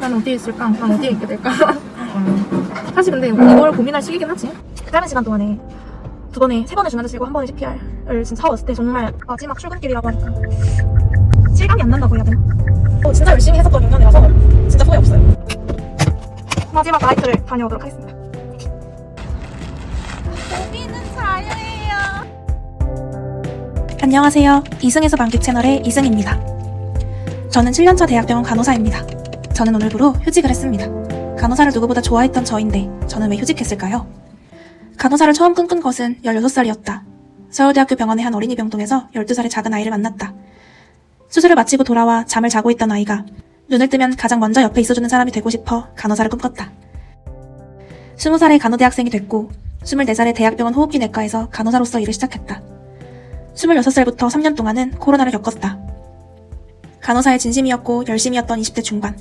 난 어디에 있을까? 난 어디에 있게 될까? 사실 근데 이걸 고민할 시기긴 하지. 짧은 시간 동안에 세 번의 중환자 실고 한 번의 CPR을 진짜 하고 왔을 때 정말 마지막 출근길이라고 하니까 실감이 안 난다고 해야 되나? 진짜 열심히 했었던 6년이라서 진짜 후회 없어요. 마지막 나이트를 다녀오도록 하겠습니다. 여기는 자유예요. 안녕하세요. 이승에서 만객 채널의 이승입니다. 저는 7년차 대학병원 간호사입니다. 저는 오늘부로 휴직을 했습니다. 간호사를 누구보다 좋아했던 저인데 저는 왜 휴직했을까요? 간호사를 처음 꿈꾼 것은 16살이었다. 서울대학교 병원의 한 어린이 병동에서 12살의 작은 아이를 만났다. 수술을 마치고 돌아와 잠을 자고 있던 아이가 눈을 뜨면 가장 먼저 옆에 있어주는 사람이 되고 싶어 간호사를 꿈꿨다. 20살의 간호대학생이 됐고 24살의 대학병원 호흡기 내과에서 간호사로서 일을 시작했다. 26살부터 3년 동안은 코로나를 겪었다. 간호사의 진심이었고 열심이었던 20대 중반.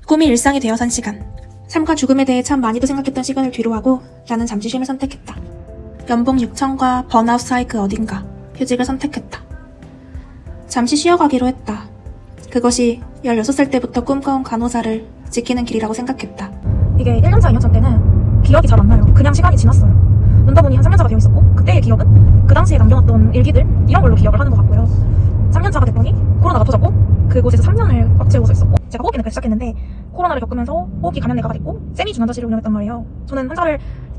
꿈이 일상이 되어 산 시간. 삶과 죽음에 대해 참 많이도 생각했던 시간을 뒤로하고 나는 잠시 쉼을 선택했다. 연봉 6천과 번아웃 사이 그 어딘가 휴직을 선택했다. 잠시 쉬어가기로 했다. 그것이 16살 때부터 꿈꿔온 간호사를 지키는 길이라고 생각했다. 이게 1년차, 2년차 때는 기억이 잘 안 나요. 그냥 시간이 지났어요. 눈떠보니 한 3년차가 되어 있었고 그때의 기억은 그 당시에 남겨놨던 일기들 이런 걸로 기억을 하는 것 같고요. 3년차가 됐더니 코로나가 터졌고 그곳에서 3년을 꽉 채우고 있었고 제가 호흡기 내과 시작했는데 코로나를 겪으면서 호흡기 감염내과가 됐고 세미 중환자실을 운영했단 말이에요. 저는 환자를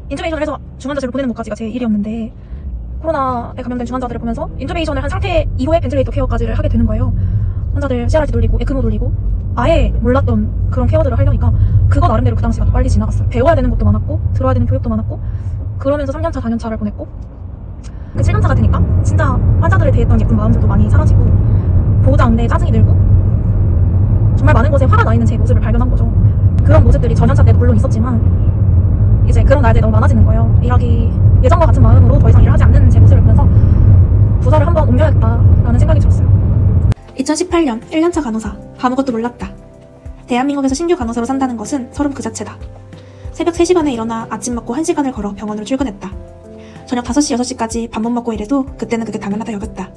인투베이션을 해서 중환자실로 보내는 것까지가 제 일이었는데 코로나에 감염된 중환자들을 보면서 인투베이션을 한 상태 이후에 벤틸레이터 케어까지를 하게 되는 거예요. 환자들 CRT 돌리고 에크모 돌리고 아예 몰랐던 그런 케어들을 하려니까 그거 나름대로 그 당시가 더 빨리 지나갔어요. 배워야 되는 것도 많았고 들어야 되는 교육도 많았고 그러면서 3년차, 4년차를 보냈고 그 7년차가 되니까 진짜 환자들에 대했던 예쁜 마음들도 많이 사라지고 보호자 안내에 짜증이 들고 정말 많은 곳에 화가 나 있는 제 모습을 발견한 거죠. 그런 모습들이 전연차 때도 물론 있었지만 이제 그런 날들이 너무 많아지는 거예요. 일하기 예전과 같은 마음으로 더 이상 일을 하지 않는 제 모습을 보면서 부서를 한번 옮겨야겠다라는 생각이 들었어요. 2018년 1년차 간호사. 아무것도 몰랐다. 대한민국에서 신규 간호사로 산다는 것은 소름 그 자체다. 새벽 3시간에 일어나 아침 먹고 1시간을 걸어 병원으로 출근했다. 저녁 5시, 6시까지 밥 못 먹고 일해도 그때는 그게 당연하다 여겼다.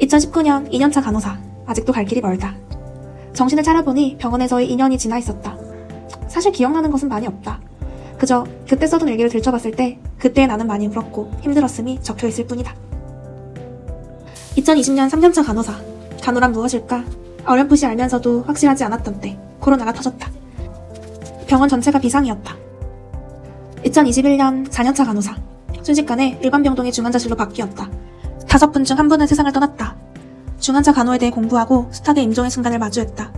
2019년 2년차 간호사. 아직도 갈 길이 멀다. 정신을 차려보니 병원에서의 2년이 지나 있었다. 사실 기억나는 것은 많이 없다. 그저 그때 써둔 일기를 들춰봤을 때 그때의 나는 많이 울었고 힘들었음이 적혀있을 뿐이다. 2020년 3년차 간호사. 간호란 무엇일까? 어렴풋이 알면서도 확실하지 않았던 때 코로나가 터졌다. 병원 전체가 비상이었다. 2021년 4년차 간호사. 순식간에 일반 병동이 중환자실로 바뀌었다. 5분 중 1분은 세상을 떠났다. 중환자 간호에 대해 공부하고 숱하게 임종의 순간을 마주했다.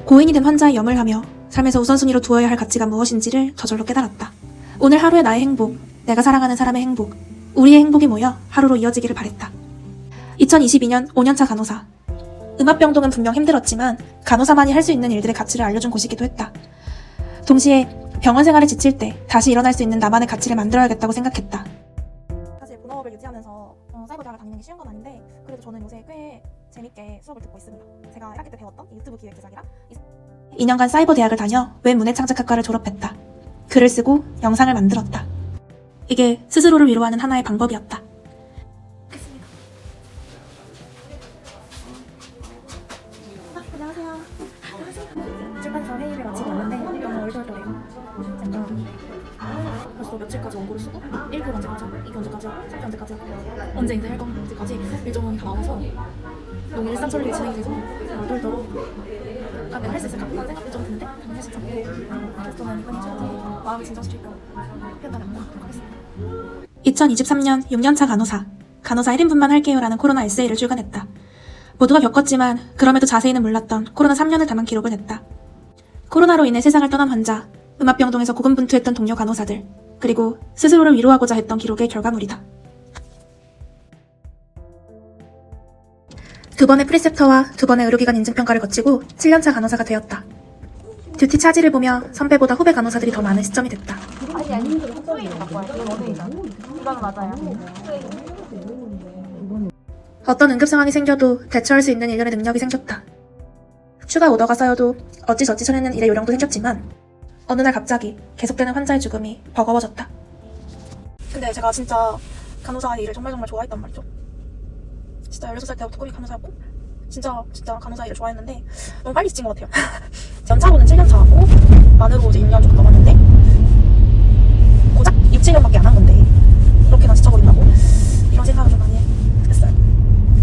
고인이 된 환자의 염을 하며 삶에서 우선순위로 두어야 할 가치가 무엇인지를 저절로 깨달았다. 오늘 하루의 나의 행복, 내가 사랑하는 사람의 행복, 우리의 행복이 모여 하루로 이어지기를 바랬다. 2022년 5년차 간호사. 음압병동은 분명 힘들었지만 간호사만이 할 수 있는 일들의 가치를 알려준 곳이기도 했다. 동시에 병원 생활에 지칠 때 다시 일어날 수 있는 나만의 가치를 만들어야겠다고 생각했다. 사실 본업을 유지하면서 사이버 대학을 다니는 게 쉬운 건 아닌데 그래도 저는 요새 꽤 재밌게 수업을 듣고 있습니다. 제가 1학기 때 배웠던 유튜브 기획 제작이랑 2년간 사이버 대학을 다녀 웹 문해창작학과를 졸업했다. 글을 쓰고 영상을 만들었다. 이게 스스로를 위로하는 하나의 방법이었다. 안녕하세요. 출판사 회의를 마치고 왔는데 너무 얼떨떨해요. 제가 벌써 며칠까지 원고를 쓰고 1교 언제까지 하고 2교 언제까지 하고 3교 언제까지 하고 언제 인쇄할 건지까지 일정이 다 나와서 너무 일상처럼 진행이 돼서 얼떨떨어. 내가 할 수 있을까? 생각도 좀 드는데 할 수 있잖아요. 그래서 저는 이번에 최대한 마음을 진정시킬까 편단을 안 하도록 하겠습니다. 2023년 6년차 간호사. 간호사 1인분만 할게요라는 코로나 에세이를 출간했다. 모두가 겪었지만 그럼에도 자세히는 몰랐던 코로나 3년을 담은 기록을 냈다. 코로나로 인해 세상을 떠난 환자, 음압병동에서 고군분투했던 동료 간호사들, 그리고 스스로를 위로하고자 했던 기록의 결과물이다. 2번의 프리셉터와 2번의 의료기관 인증평가를 거치고 7년차 간호사가 되었다. 듀티 차지를 보며 선배보다 후배 간호사들이 더 많은 시점이 됐다. 아니 소위를 갖고 와요. 이건 어디이잖아. 이거는 맞아요. 어떤 응급 상황이 생겨도 대처할 수 있는 일련의 능력이 생겼다. 추가 오더가 쌓여도 어찌저찌 쳐내는 일의 요령도 생겼지만 어느 날 갑자기 계속되는 환자의 죽음이 버거워졌다. 근데 제가 진짜 간호사 일을 정말 좋아했단 말이죠. 진짜 16살 때부터 꿈이 간호사였고 진짜 간호사 일을 좋아했는데 너무 빨리 지친 것 같아요. 연차로는 7년 만으로 이제 6년 정도 넘었는데 고작 6, 7년밖에 안 한 건데 이렇게나 지쳐버린다고 이런 생각을 좀 많이 했어요.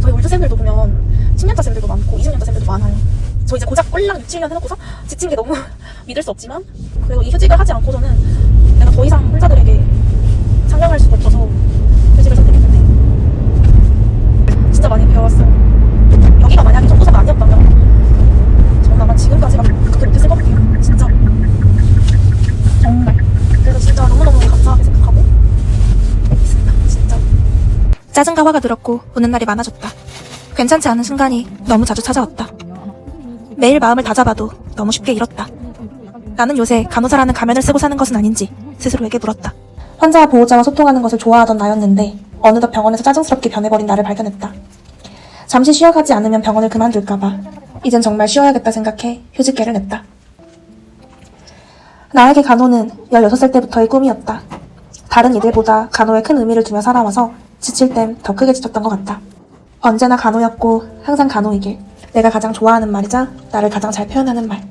저희 올드쌤들도 보면 10년차 쌤들도 많고 20년차 쌤들도 많아요. 저 이제 고작 꼴랑 6, 7년 해놓고서 지친 게 너무 믿을 수 없지만 그리고 이 휴직을 하지 않고서는 내가 더 이상 혼자들에게 상명할 수가 없어서 휴직을 선택했는데 진짜 많이 배웠어요. 여기가 만약에 전도사가 아니었다면 저는 아마 지금까지 그렇게 못했을 것 같아요. 진짜 정말. 그래서 진짜 너무너무 감사하게 생각하고 있습니다. 진짜. 짜증과 화가 들었고 우는 날이 많아졌다. 괜찮지 않은 순간이 너무 자주 찾아왔다. 매일 마음을 다잡아도 너무 쉽게 잃었다. 나는 요새 간호사라는 가면을 쓰고 사는 것은 아닌지 스스로에게 물었다. 환자와 보호자와 소통하는 것을 좋아하던 나였는데 어느덧 병원에서 짜증스럽게 변해버린 나를 발견했다. 잠시 쉬어가지 않으면 병원을 그만둘까봐 이젠 정말 쉬어야겠다 생각해 휴직계를 냈다. 나에게 간호는 16살 때부터의 꿈이었다. 다른 이들보다 간호에 큰 의미를 두며 살아와서 지칠 땐 더 크게 지쳤던 것 같다. 언제나 간호였고 항상 간호이길. 내가 가장 좋아하는 말이자 나를 가장 잘 표현하는 말.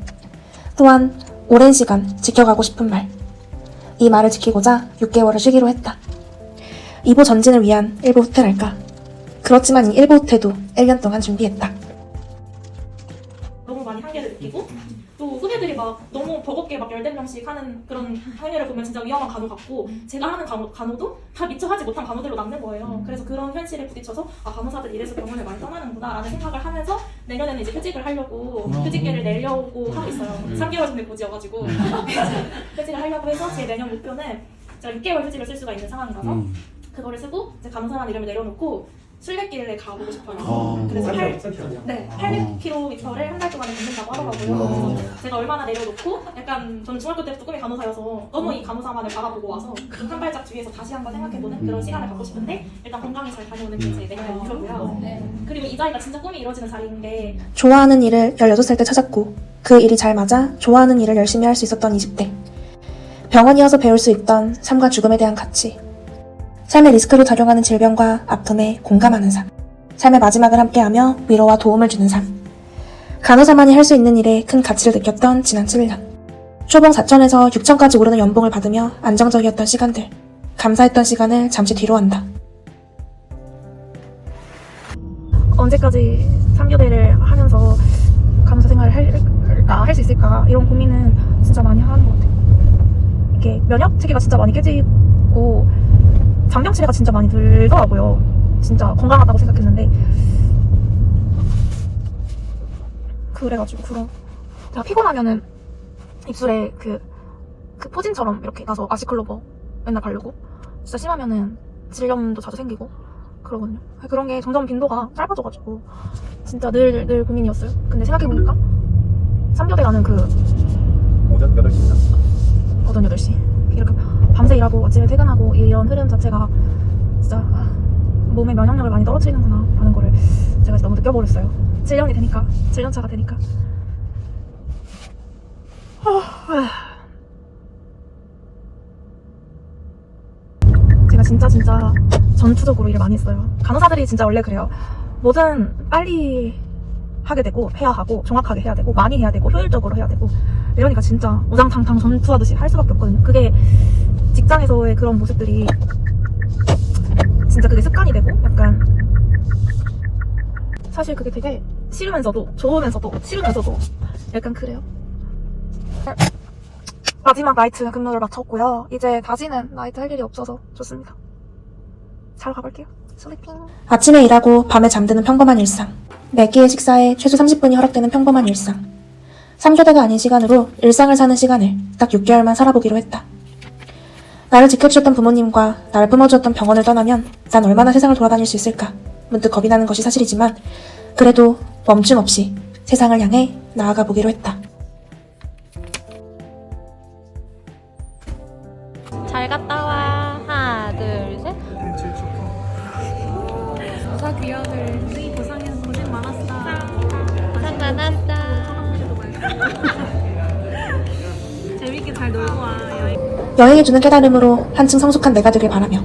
또한 오랜 시간 지켜가고 싶은 말. 이 말을 지키고자 6개월을 쉬기로 했다. 2보 전진을 위한 1보 후퇴랄까. 그렇지만 이 1보 후퇴도 1년 동안 준비했다. 너무 많이 한계를 느끼고 또 후배들이 막 너무 버겁게 막 14명씩 하는 그런 행위를 보면 진짜 위험한 간호 같고 제가 하는 간호도 다 미처 하지 못한 간호들로 남는 거예요. 그래서 그런 현실에 부딪혀서 아 간호사들 이래서 병원을 많이 떠나는구나 라는 생각을 하면서 내년에는 이제 휴직을 하려고 휴직계를 내려고 하고 있어요. 3개월 전에 고지여가지고 휴직을 하려고 해서 제 내년 목표는 제가 6개월 휴직을 쓸 수가 있는 상황이라서 그거를 쓰고 이제 간호사라는 이름을 내려놓고 순례길에 가보고 싶어요. 그래서 800km를 한 달 동안에 걷는다고 하더라고요. 그래서 제가 얼마나 내려놓고 약간 저는 중학교 때부터 꿈이 간호사여서 너무 이 간호사만을 바라보고 와서 한 발짝 뒤에서 다시 한번 생각해보는 그런 시간을 갖고 싶은데 일단 건강히 잘 다녀오는 게 제 내년의 목표고요. 그리고 이 자리가 진짜 꿈이 이루어지는 자리인 게 좋아하는 일을 16살 때 찾았고 그 일이 잘 맞아 좋아하는 일을 열심히 할 수 있었던 20대. 병원이어서 배울 수 있던 삶과 죽음에 대한 가치. 삶의 리스크로 작용하는 질병과 아픔에 공감하는 삶. 삶의 마지막을 함께하며 위로와 도움을 주는 삶. 간호사만이 할 수 있는 일에 큰 가치를 느꼈던 지난 7년. 초봉 4천에서 6천까지 오르는 연봉을 받으며 안정적이었던 시간들. 감사했던 시간을 잠시 뒤로 한다. 언제까지 3교대를 하면서 간호사 생활을 할 수 있을까 이런 고민은 진짜 많이 하는 것 같아요. 이게 면역 체계가 진짜 많이 깨지고 장병 치레가 진짜 많이 들더라고요. 진짜 건강하다고 생각했는데 그래가지고 제가 피곤하면은 입술에 그 포진처럼 이렇게 나서 아시클로버 맨날 바르고 진짜 심하면은 질염도 자주 생기고 그러거든요. 그런 게 점점 빈도가 짧아져가지고 진짜 늘 고민이었어요. 근데 생각해보니까 3교대 가는 오전 8시입니다. 오전 8시 이렇게 밤새 일하고 아침에 퇴근하고 이런 흐름 자체가 진짜 몸의 면역력을 많이 떨어뜨리는구나 라는 거를 제가 너무 느껴버렸어요. 7년이 되니까 7년 차가 되니까 제가 진짜 전투적으로 일을 많이 했어요. 간호사들이 진짜 원래 그래요. 뭐든 빨리 하게 되고 해야 하고 정확하게 해야 되고 많이 해야 되고 효율적으로 해야 되고 이러니까 진짜 우당탕탕 전투하듯이 할 수밖에 없거든요. 그게 직장에서의 그런 모습들이 진짜 그게 습관이 되고 약간 사실 그게 되게 싫으면서도 좋으면서도 싫으면서도 약간 그래요. 마지막 나이트 근무를 마쳤고요. 이제 다시는 나이트 할 일이 없어서 좋습니다. 자러 가볼게요. 슬리핑. 아침에 일하고 밤에 잠드는 평범한 일상. 매 끼의 식사에 최소 30분이 허락되는 평범한 일상. 3교대가 아닌 시간으로 일상을 사는 시간을 딱 6개월만 살아보기로 했다. 나를 지켜주셨던 부모님과 나를 품어주었던 병원을 떠나면 난 얼마나 세상을 돌아다닐 수 있을까? 문득 겁이 나는 것이 사실이지만 그래도 멈춤 없이 세상을 향해 나아가 보기로 했다. 잘 갔다 와. 하나, 둘, 셋. 부사 귀여들 고생해서 고생 많았어. 짠짠짠. 재밌게 잘 놀고 와. 여행이 주는 깨달음으로 한층 성숙한 내가 되길 바라며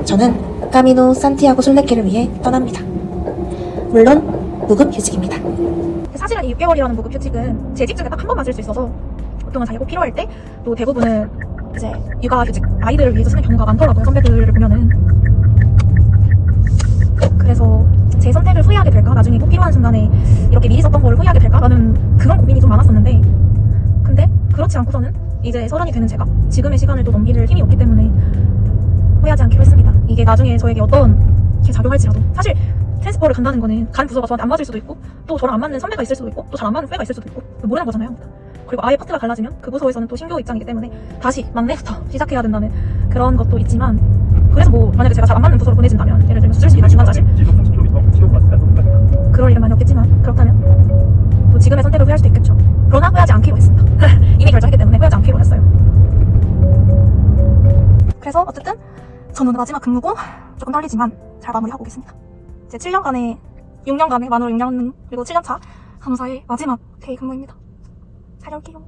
저는 까미노 산티아고 순례길을 위해 떠납니다. 물론 무급 휴직입니다. 사실은 이 6개월이라는 무급 휴직은 재직 중에 딱 한 번만 쓸 수 있어서 보통은 자기가 꼭 필요할 때 또 대부분은 이제 육아휴직 아이들을 위해서 쓰는 경우가 많더라고요. 선배들을 보면은. 그래서 제 선택을 후회하게 될까? 나중에 꼭 필요한 순간에 이렇게 미리 썼던 걸 후회하게 될까? 라는 그런 고민이 좀 많았었는데 근데 그렇지 않고서는 이제 30이 되는 제가 지금의 시간을 또 넘길 힘이 없기 때문에 후회하지 않기로 했습니다. 이게 나중에 저에게 어떤 게 작용할지라도 사실 트랜스퍼를 간다는 거는 간 부서가 저한테 안 맞을 수도 있고 또 저랑 안 맞는 선배가 있을 수도 있고 또 잘 안 맞는 후배가 있을 수도 있고 모르는 거잖아요. 그리고 아예 파트가 달라지면 그 부서에서는 또 신규 입장이기 때문에 다시 막내부터 시작해야 된다는 그런 것도 있지만 그래서 뭐 만약에 제가 잘 안 맞는 부서로 보내진다면 예를 들면 수술실이나 중환자실 지속 30km 치료가 간단합니다. 그럴 일은 많이 없겠지만 그렇다면 또 지금의 선택을 후회할 수도 있겠죠. 그러나 후회하지 않기로 했습니다. 이미 결정했기 때문에 후회하지 않기로 했어요. 그래서 어쨌든 저는 오늘 마지막 근무고 조금 떨리지만 잘 마무리하고 오겠습니다. 제 6년간의 만으로 6년 그리고 7년차 간호사의 마지막 대회 근무입니다. 잘 올게요.